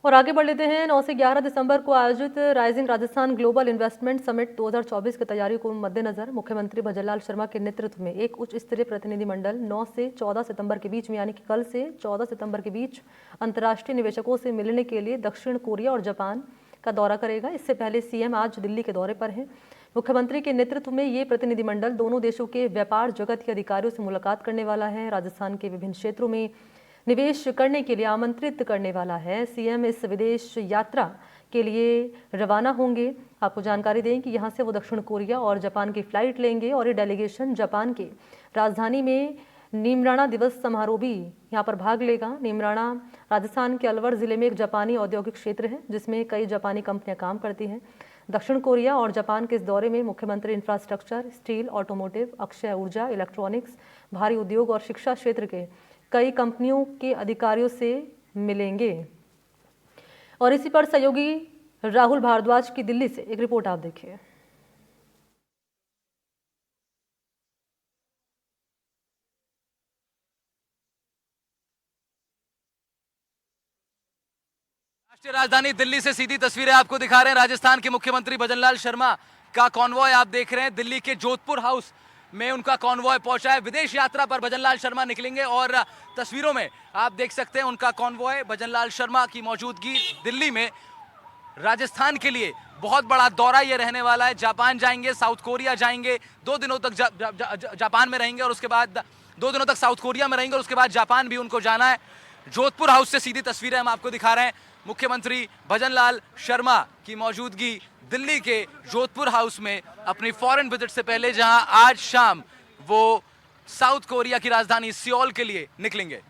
और आगे बढ़ लेते हैं। 9 से 11 दिसंबर को आयोजित rising Rajasthan global investment summit 2024 की तैयारी को मद्देनजर मुख्यमंत्री भजनलाल शर्मा के नेतृत्व में एक उच्च स्तरीय प्रतिनिधिमंडल 9 से 14 सितंबर के बीच में यानी कि कल से 14 सितंबर के बीच अंतर्राष्ट्रीय निवेशकों से मिलने के लिए दक्षिण कोरिया और जापान का दौरा करेगा। इससे पहले सीएम आज दिल्ली के दौरे पर हैं। मुख्यमंत्री के नेतृत्व में ये प्रतिनिधिमंडल दोनों देशों के व्यापार जगत के अधिकारियों से मुलाकात करने वाला है। राजस्थान के विभिन्न क्षेत्रों में निवेश करने के लिए आमंत्रित करने वाला है। सीएम इस विदेश यात्रा के लिए रवाना होंगे। आपको जानकारी दें कि यहां से वो दक्षिण कोरिया और जापान की फ्लाइट लेंगे और ये डेलीगेशन जापान के राजधानी में नीमराणा दिवस समारोह भी यहां पर भाग लेगा। नीमराणा राजस्थान के अलवर जिले में एक जापानी औद्योगिक क्षेत्र है जिसमें कई जापानी कंपनियां काम करती हैं। दक्षिण कोरिया और जापान के इस दौरे में मुख्यमंत्री इंफ्रास्ट्रक्चर, स्टील, ऑटोमोटिव, अक्षय ऊर्जा, इलेक्ट्रॉनिक्स, भारी उद्योग और शिक्षा क्षेत्र के कई कंपनियों के अधिकारियों से मिलेंगे। और इसी पर सहयोगी राहुल भारद्वाज की दिल्ली से एक रिपोर्ट आप देखिए। राष्ट्रीय राजधानी दिल्ली से सीधी तस्वीरें आपको दिखा रहे हैं। राजस्थान के मुख्यमंत्री भजनलाल शर्मा का कॉन्वॉय आप देख रहे हैं। दिल्ली के जोधपुर हाउस में उनका कॉन्वॉय पहुंचा है। विदेश यात्रा पर भजनलाल शर्मा निकलेंगे और तस्वीरों में आप देख सकते हैं उनका कॉन्वॉय भजनलाल शर्मा की मौजूदगी दिल्ली में। राजस्थान के लिए बहुत बड़ा दौरा ये रहने वाला है। जापान जाएंगे, साउथ कोरिया जाएंगे, 2 दिनों तक जापान में रहेंगे और उसके बाद 2 दिनों तक साउथ कोरिया में रहेंगे और उसके बाद जापान भी उनको जाना है। जोधपुर हाउस से सीधी तस्वीरें हम आपको दिखा रहे हैं। मुख्यमंत्री भजनलाल शर्मा की मौजूदगी दिल्ली के जोधपुर हाउस में अपनी फॉरेन विजिट से पहले, जहां आज शाम वो साउथ कोरिया की राजधानी सियोल के लिए निकलेंगे।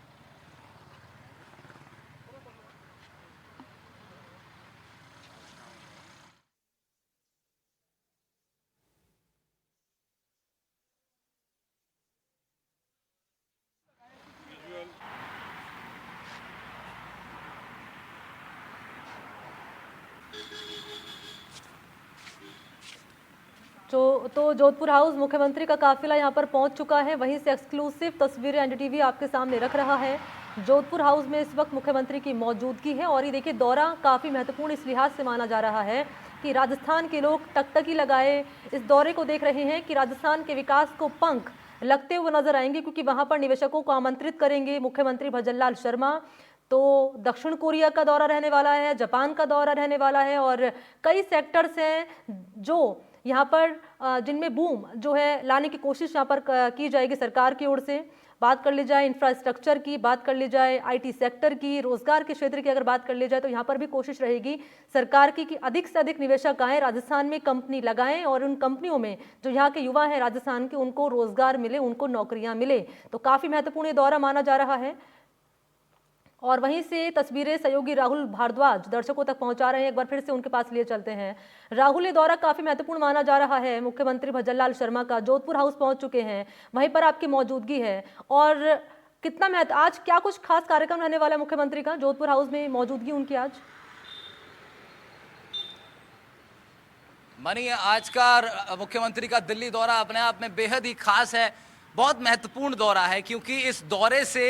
तो जोधपुर हाउस मुख्यमंत्री का काफिला यहां पर पहुंच चुका है। वहीं से एक्सक्लूसिव तस्वीरें एनडीटीवी आपके सामने रख रहा है। जोधपुर हाउस में इस वक्त मुख्यमंत्री की मौजूदगी है और ये देखिए दौरा काफी महत्वपूर्ण इस लिहाज से माना जा रहा है कि राजस्थान के लोग टकटकी लगाए इस दौरे को देख रहे हैं कि राजस्थान के विकास को पंख लगते हुए नजर आएंगे, क्योंकि वहां पर निवेशकों को आमंत्रित करेंगे मुख्यमंत्री भजनलाल शर्मा। तो दक्षिण कोरिया का दौरा रहने वाला है, जापान का दौरा रहने वाला है और कई सेक्टर्स हैं जो यहाँ पर जिनमें बूम जो है लाने की कोशिश यहाँ पर की जाएगी सरकार की ओर से। बात कर ली जाए इंफ्रास्ट्रक्चर की, बात कर ली जाए आईटी सेक्टर की, रोजगार के क्षेत्र की अगर बात कर ली जाए तो यहाँ पर भी कोशिश रहेगी सरकार की कि अधिक से अधिक निवेशक आए, राजस्थान में कंपनी लगाएं और उन कंपनियों में जो यहाँ के युवा हैं राजस्थान के उनको रोजगार मिले, उनको नौकरियां मिले। तो काफी महत्वपूर्ण ये दौरा माना जा रहा है। और वहीं से तस्वीरें सहयोगी राहुल भारद्वाज दर्शकों तक पहुंचा रहे हैं। एक बार फिर से उनके पास लिए चलते हैं। राहुल, ये दौरा काफी महत्वपूर्ण माना जा रहा है मुख्यमंत्री भजनलाल शर्मा का। जोधपुर हाउस पहुंच चुके हैं, वहीं पर आपकी मौजूदगी है और कितना महत्व, आज क्या कुछ खास कार्यक्रम रहने वाला है मुख्यमंत्री का, जोधपुर हाउस में मौजूदगी उनकी आज? मनी, आज का मुख्यमंत्री का दिल्ली दौरा अपने आप में बेहद ही खास है, बहुत महत्वपूर्ण दौरा है, क्योंकि इस दौरे से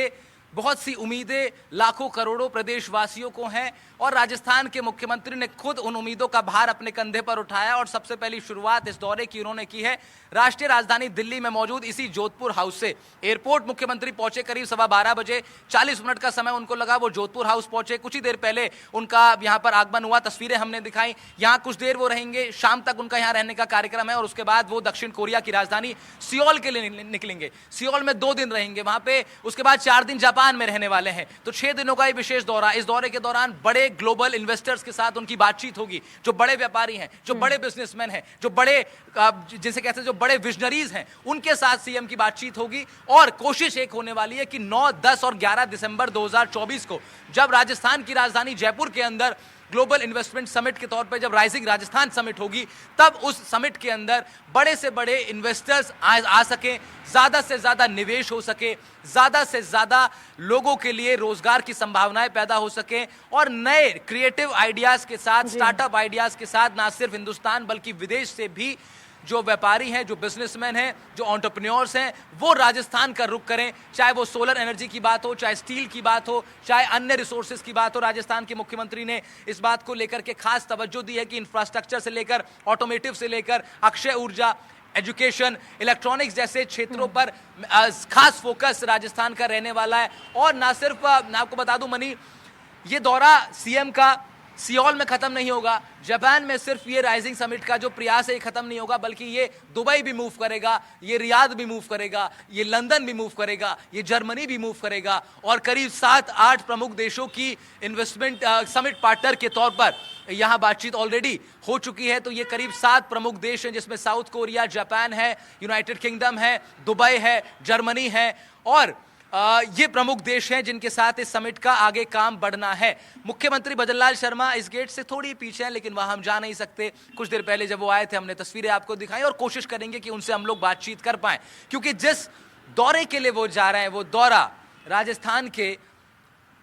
बहुत सी उम्मीदें लाखों करोड़ों प्रदेशवासियों को हैं और राजस्थान के मुख्यमंत्री ने खुद उन उम्मीदों का भार अपने कंधे पर उठाया और सबसे पहली शुरुआत इस दौरे की उन्होंने की है राष्ट्रीय राजधानी दिल्ली में मौजूद इसी जोधपुर हाउस से। एयरपोर्ट मुख्यमंत्री पहुंचे करीब 12:15 बजे, 40 मिनट का समय उनको लगा, वो जोधपुर हाउस पहुंचे। कुछ ही देर पहले उनका यहां पर आगमन हुआ, तस्वीरें हमने दिखाई। यहां कुछ देर वो रहेंगे, शाम तक उनका यहां रहने का कार्यक्रम है और उसके बाद वो दक्षिण कोरिया की राजधानी सियोल के लिए निकलेंगे। सियोल में 2 दिन रहेंगे वहां पे, उसके बाद 4 दिन जापान में रहने वाले हैं। तो 6 दिनों का ये विशेष दौरा। इस दौरे के दौरान बड़े ग्लोबल इन्वेस्टर्स के साथ उनकी बातचीत होगी, जो बड़े व्यापारी हैं, जो बड़े बिजनेसमैन हैं, जो बड़े जिसे कहते हैं जो बड़े विजनरीज हैं, उनके साथ सीएम की बातचीत होगी। और कोशिश एक होने वाली है कि 9, 10 और 11 दिसंबर 2024 को जब राजस्थान की राजधानी जयपुर के अंदर ग्लोबल इन्वेस्टमेंट समिट के तौर पे जब राइजिंग राजस्थान समिट होगी, तब उस समिट के अंदर बड़े से बड़े इन्वेस्टर्स आ सके, ज्यादा से ज्यादा निवेश हो सके, ज्यादा से ज्यादा लोगों के लिए रोजगार की संभावनाएं पैदा हो सके और नए क्रिएटिव आइडियाज के साथ, स्टार्टअप आइडियाज के साथ ना सिर्फ हिंदुस्तान बल्कि विदेश से भी जो व्यापारी हैं, जो बिजनेसमैन हैं, जो एंटरप्रेन्योर्स हैं, वो राजस्थान का रुख करें। चाहे वो सोलर एनर्जी की बात हो, चाहे स्टील की बात हो, चाहे अन्य रिसोर्सेज की बात हो। राजस्थान के मुख्यमंत्री ने इस बात को लेकर के खास तवज्जो दी है कि इंफ्रास्ट्रक्चर से लेकर, ऑटोमेटिव से लेकर, अक्षय ऊर्जा, एजुकेशन, इलेक्ट्रॉनिक्स जैसे क्षेत्रों पर खास फोकस राजस्थान का रहने वाला है। और ना सिर्फ मैं आपको बता दूं मनी, ये दौरा सीएम का सियोल में खत्म नहीं होगा। जापान में सिर्फ ये राइजिंग समिट का जो प्रयास है ये खत्म नहीं होगा, बल्कि ये दुबई भी मूव करेगा, ये रियाद भी मूव करेगा, ये लंदन भी मूव करेगा, ये जर्मनी भी मूव करेगा। और करीब 7-8 प्रमुख देशों की इन्वेस्टमेंट समिट पार्टनर के तौर पर यहां बातचीत ऑलरेडी हो चुकी है। तो ये करीब 7 प्रमुख देश हैं, जिसमें साउथ कोरिया, जापान है, यूनाइटेड किंगडम है, दुबई है, जर्मनी है, और ये प्रमुख देश हैं जिनके साथ इस समिट का आगे काम बढ़ना है। मुख्यमंत्री भजनलाल शर्मा इस गेट से थोड़ी पीछे हैं, लेकिन वहां हम जा नहीं सकते। कुछ देर पहले जब वो आए थे, हमने तस्वीरें आपको दिखाई और कोशिश करेंगे कि उनसे हम लोग बातचीत कर पाएं, क्योंकि जिस दौरे के लिए वो जा रहे हैं, वो दौरा राजस्थान के,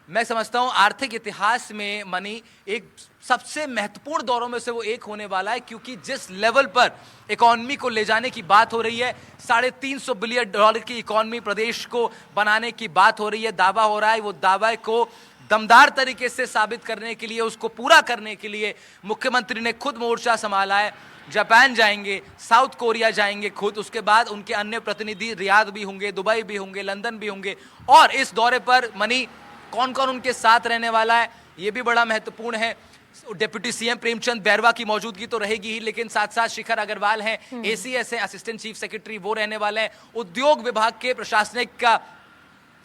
मैं समझता हूं आर्थिक इतिहास में मनी एक सबसे महत्वपूर्ण दौरों में से वो एक होने वाला है। क्योंकि जिस लेवल पर इकोनॉमी को ले जाने की बात हो रही है, $350 बिलियन की इकोनॉमी प्रदेश को बनाने की बात हो रही है, दावा हो रहा है। वो दावा को दमदार तरीके से साबित करने के लिए, उसको पूरा करने के लिए मुख्यमंत्री ने खुद मोर्चा संभाला है। जापान जाएंगे, साउथ कोरिया जाएंगे खुद, उसके बाद उनके अन्य प्रतिनिधि रियाद भी होंगे, दुबई भी होंगे, लंदन भी होंगे। और इस दौरे पर मनी कौन कौन उनके साथ रहने वाला है, ये भी बड़ा महत्वपूर्ण है। डिप्टी सीएम प्रेमचंद बैरवा की मौजूदगी तो रहेगी ही, लेकिन साथ साथ शिखर अग्रवाल हैं, एसीएस है, असिस्टेंट चीफ सेक्रेटरी, वो रहने वाले हैं। उद्योग विभाग के प्रशासनिक का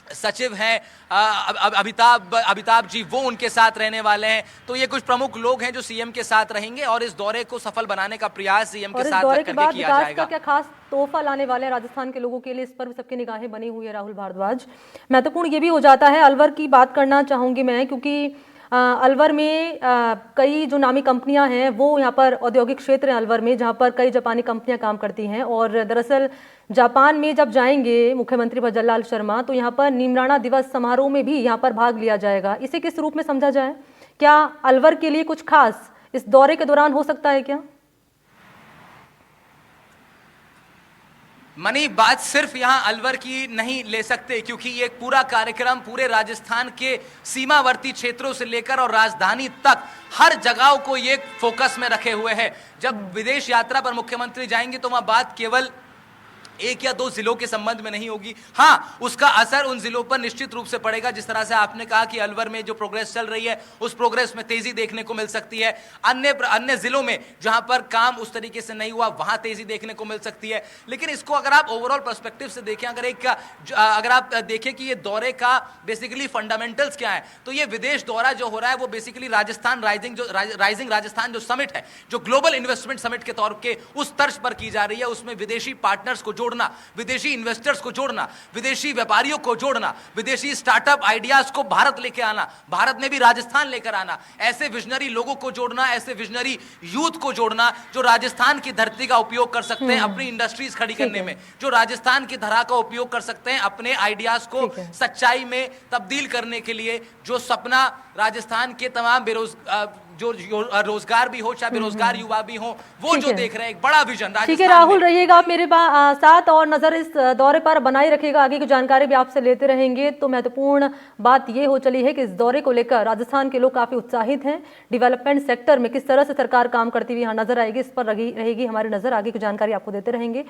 सचिव हैं अमिताभ जी, वो उनके साथ रहने वाले हैं। तो ये कुछ प्रमुख लोग हैं जो सीएम के साथ रहेंगे और इस दौरे को सफल बनाने का प्रयास सीएम के साथ करके किया जाएगा। क्या खास तोहफा लाने वाले हैं राजस्थान के लोगों के लिए, इस पर भी सबकी निगाहें बनी हुई है। राहुल भारद्वाज, महत्वपूर्ण ये भी हो जाता है, अलवर की बात करना चाहूंगी मैं, क्योंकि अलवर में कई जो नामी कंपनियां हैं वो यहाँ पर औद्योगिक क्षेत्र है अलवर में, जहाँ पर कई जापानी कंपनियां काम करती हैं। और दरअसल जापान में जब जाएंगे मुख्यमंत्री भजनलाल शर्मा, तो यहाँ पर नीमराना दिवस समारोह में भी यहाँ पर भाग लिया जाएगा। इसे किस रूप में समझा जाए? क्या अलवर के लिए कुछ खास इस दौरे के दौरान हो सकता है क्या? मनी, बात सिर्फ यहां अलवर की नहीं ले सकते, क्योंकि ये पूरा कार्यक्रम पूरे राजस्थान के सीमावर्ती क्षेत्रों से लेकर और राजधानी तक हर जगह को ये फोकस में रखे हुए है। जब विदेश यात्रा पर मुख्यमंत्री जाएंगे तो वहां बात केवल 1 या 2 जिलों के संबंध में नहीं होगी। हाँ, उसका असर उन जिलों पर निश्चित रूप से पड़ेगा। जिस तरह से आपने कहा कि अलवर में जो प्रोग्रेस चल रही है, उस प्रोग्रेस में तेजी देखने को मिल सकती है। अन्य जिलों में जहां पर काम उस तरीके से नहीं हुआ, वहां तेजी देखने को मिल सकती है। लेकिन इसको अगर आप ओवरऑल पर्सपेक्टिव से देखें, अगर आप देखें कि ये दौरे का बेसिकली फंडामेंटल्स क्या है, तो ये विदेश दौरा जो हो रहा है वो बेसिकली राजस्थान राइजिंग राजस्थान जो समिट है, जो ग्लोबल इन्वेस्टमेंट समिट के तौर के उस तर्ज पर की जा रही है, उसमें विदेशी पार्टनर्स को जोड़ना, विदेशी इन्वेस्टर्स को जोड़ना, विदेशी व्यापारियों को जोड़ना, विदेशी स्टार्टअप आइडियाज को भारत लेके आना, भारत में भी राजस्थान लेकर आना, ऐसे विजनरी लोगों को जोड़ना, ऐसे विजनरी यूथ को जोड़ना जो राजस्थान की धरती का उपयोग कर सकते हैं अपनी इंडस्ट्रीज खड़ी करने में, जो राजस्थान की धरा का उपयोग कर सकते हैं अपने आइडियाज को सच्चाई में तब्दील करने के लिए। जो सपना राजस्थान के तमाम जो रोजगार भी हो, चाहे बेरोजगार युवा भी हो, वो जो देख रहे हैं एक बड़ा विजन। ठीक है राहुल, रहिएगा आप मेरे साथ और नजर इस दौरे पर बनाए रखिएगा, आगे की जानकारी भी आपसे लेते रहेंगे। तो महत्वपूर्ण बात ये हो चली है कि इस दौरे को लेकर राजस्थान के लोग काफी उत्साहित हैं। डेवलपमेंट सेक्टर में किस तरह से सरकार काम करती हुई यहाँ नजर आएगी, इस पर रहेगी हमारी नजर, आगे की जानकारी आपको देते रहेंगे।